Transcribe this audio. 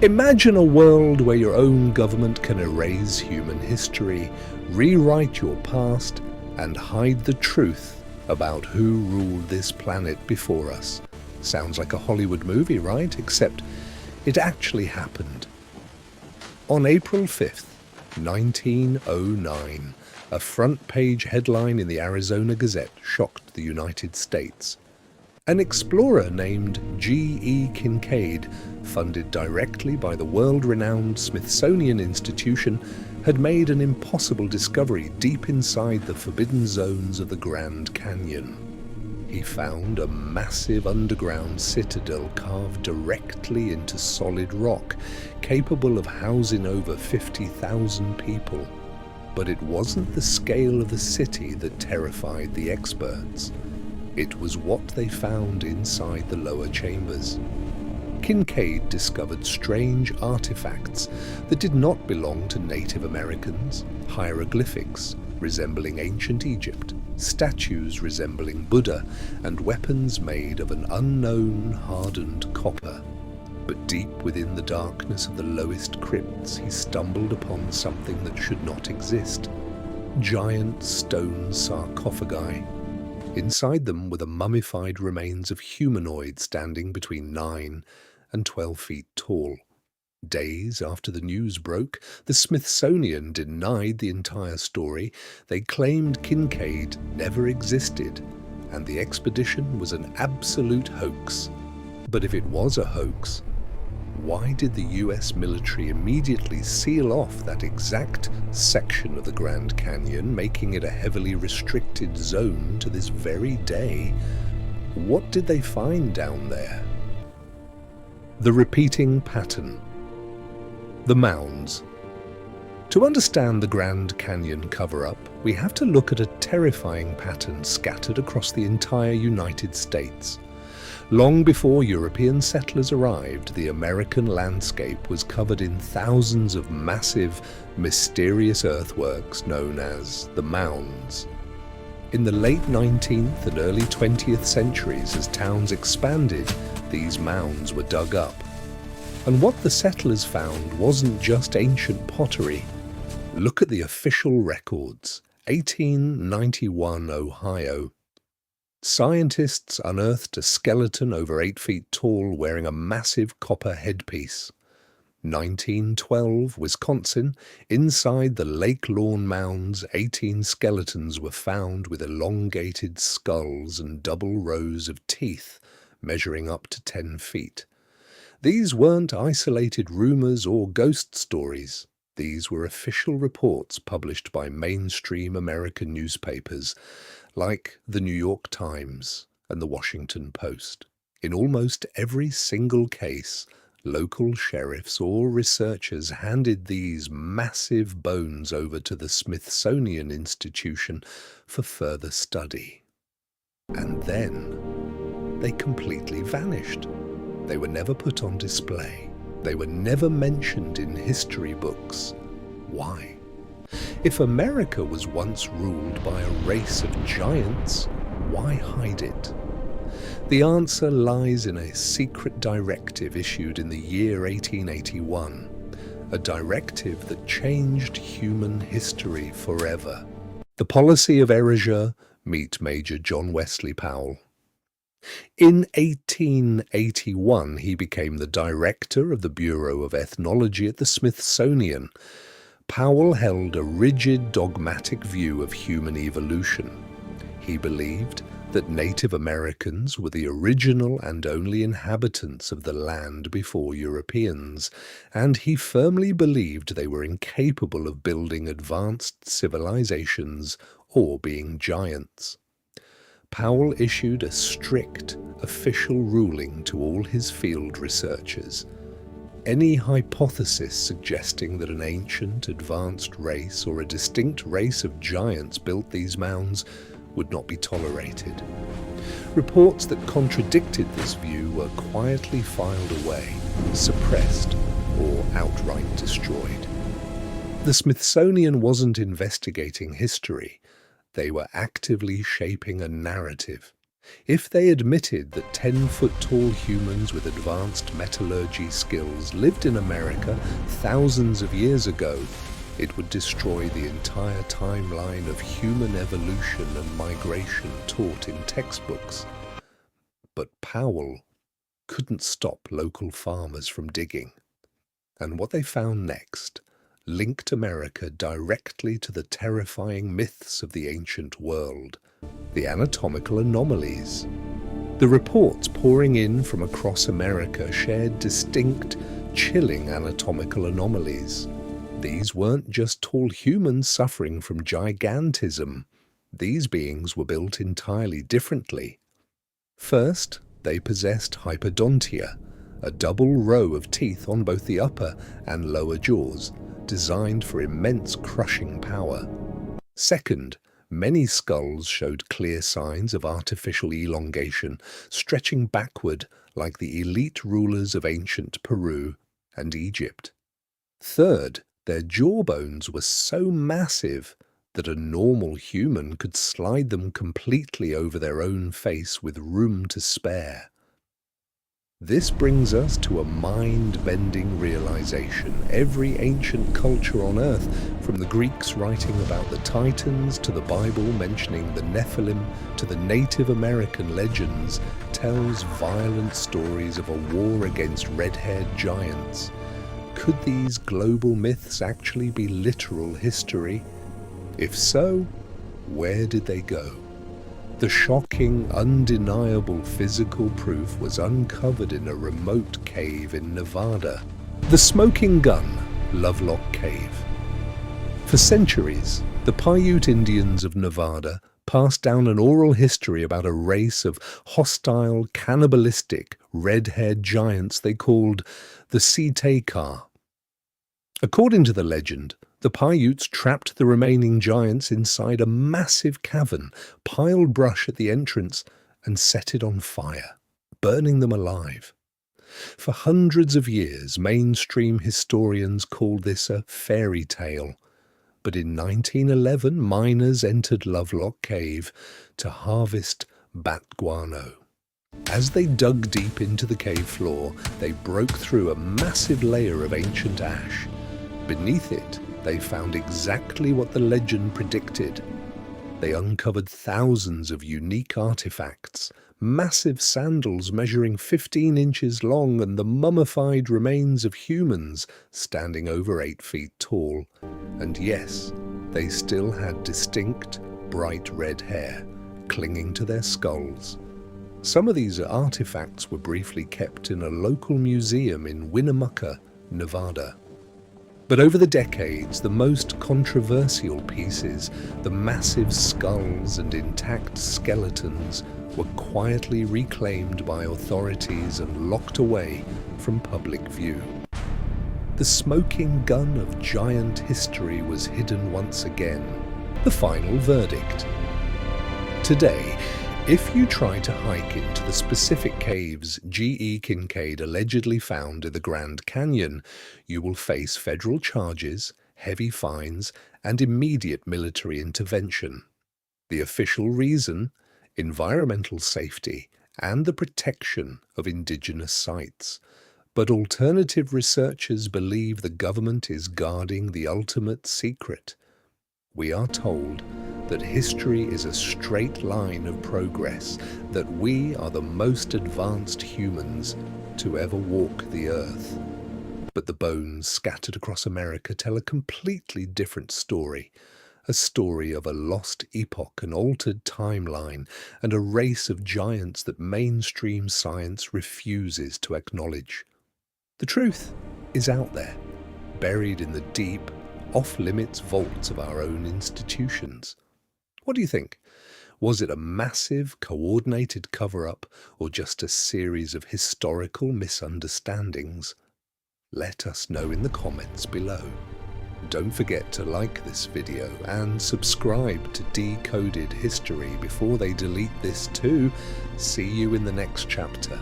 Imagine a world where your own government can erase human history, rewrite your past, and hide the truth about who ruled this planet before us. Sounds like a Hollywood movie, right? Except it actually happened. On April 5th, 1909, a front-page headline in the Arizona Gazette shocked the United States. An explorer named G.E. Kincaid, funded directly by the world-renowned Smithsonian Institution, had made an impossible discovery deep inside the forbidden zones of the Grand Canyon. He found a massive underground citadel carved directly into solid rock, capable of housing over 50,000 people. But it wasn't the scale of the city that terrified the experts. It was what they found inside the lower chambers. Kincaid discovered strange artifacts that did not belong to Native Americans, hieroglyphics resembling ancient Egypt, statues resembling Buddha, and weapons made of an unknown hardened copper. But deep within the darkness of the lowest crypts, he stumbled upon something that should not exist. Giant stone sarcophagi. Inside them were the mummified remains of humanoids standing between 9 and 12 feet tall. Days after the news broke, the Smithsonian denied the entire story. They claimed Kincaid never existed, and the expedition was an absolute hoax. But if it was a hoax, why did the US military immediately seal off that exact section of the Grand Canyon, making it a heavily restricted zone to this very day? What did they find down there? The repeating pattern. The mounds. To understand the Grand Canyon cover-up, we have to look at a terrifying pattern scattered across the entire United States. Long before European settlers arrived, the American landscape was covered in thousands of massive, mysterious earthworks known as the mounds. In the late 19th and early 20th centuries, as towns expanded, these mounds were dug up. And what the settlers found wasn't just ancient pottery. Look at the official records. 1891 Ohio. Scientists unearthed a skeleton over 8 feet tall wearing a massive copper headpiece. 1912, Wisconsin. Inside the Lake Lawn Mounds, 18 skeletons were found with elongated skulls and double rows of teeth, measuring up to 10 feet. These weren't isolated rumors or ghost stories. These were official reports published by mainstream American newspapers, like the New York Times and the Washington Post. In almost every single case, local sheriffs or researchers handed these massive bones over to the Smithsonian Institution for further study. And then they completely vanished. They were never put on display. They were never mentioned in history books. Why? If America was once ruled by a race of giants, why hide it? The answer lies in a secret directive issued in the year 1881, a directive that changed human history forever. The policy of erasure, meet Major John Wesley Powell. In 1881, he became the director of the Bureau of Ethnology at the Smithsonian. Powell held a rigid, dogmatic view of human evolution. He believed that Native Americans were the original and only inhabitants of the land before Europeans, and he firmly believed they were incapable of building advanced civilizations or being giants. Powell issued a strict, official ruling to all his field researchers. Any hypothesis suggesting that an ancient, advanced race or a distinct race of giants built these mounds would not be tolerated. Reports that contradicted this view were quietly filed away, suppressed, or outright destroyed. The Smithsonian wasn't investigating history. They were actively shaping a narrative. If they admitted that 10-foot-tall humans with advanced metallurgy skills lived in America thousands of years ago, it would destroy the entire timeline of human evolution and migration taught in textbooks. But Powell couldn't stop local farmers from digging. And what they found next linked America directly to the terrifying myths of the ancient world, the anatomical anomalies. The reports pouring in from across America shared distinct, chilling anatomical anomalies. These weren't just tall humans suffering from gigantism. These beings were built entirely differently. First, they possessed hypodontia, a double row of teeth on both the upper and lower jaws, designed for immense crushing power. Second, many skulls showed clear signs of artificial elongation, stretching backward like the elite rulers of ancient Peru and Egypt. Third, their jawbones were so massive that a normal human could slide them completely over their own face with room to spare. This brings us to a mind-bending realization. Every ancient culture on Earth, from the Greeks writing about the Titans to the Bible mentioning the Nephilim to the Native American legends, tells violent stories of a war against red-haired giants. Could these global myths actually be literal history? If so, where did they go? The shocking, undeniable physical proof was uncovered in a remote cave in Nevada. The Smoking Gun, Lovelock Cave. For centuries, the Paiute Indians of Nevada passed down an oral history about a race of hostile, cannibalistic, red-haired giants they called the Siteka. According to the legend, the Paiutes trapped the remaining giants inside a massive cavern, piled brush at the entrance, and set it on fire, burning them alive. For hundreds of years, mainstream historians called this a fairy tale. But in 1911, miners entered Lovelock Cave to harvest bat guano. As they dug deep into the cave floor, they broke through a massive layer of ancient ash. Beneath it, they found exactly what the legend predicted. They uncovered thousands of unique artifacts, massive sandals measuring 15 inches long and the mummified remains of humans standing over 8 feet tall. And yes, they still had distinct, bright red hair clinging to their skulls. Some of these artifacts were briefly kept in a local museum in Winnemucca, Nevada. But over the decades, the most controversial pieces, the massive skulls and intact skeletons, were quietly reclaimed by authorities and locked away from public view. The smoking gun of giant history was hidden once again. The final verdict. Today, if you try to hike into the specific caves G.E. Kincaid allegedly found in the Grand Canyon, you will face federal charges, heavy fines, and immediate military intervention. The official reason? Environmental safety and the protection of indigenous sites. But alternative researchers believe the government is guarding the ultimate secret. We are told that history is a straight line of progress, that we are the most advanced humans to ever walk the earth. But the bones scattered across America tell a completely different story, a story of a lost epoch, an altered timeline, and a race of giants that mainstream science refuses to acknowledge. The truth is out there, buried in the deep, off-limits vaults of our own institutions. What do you think? Was it a massive, coordinated cover-up, or just a series of historical misunderstandings? Let us know in the comments below. Don't forget to like this video and subscribe to Decoded History before they delete this too. See you in the next chapter.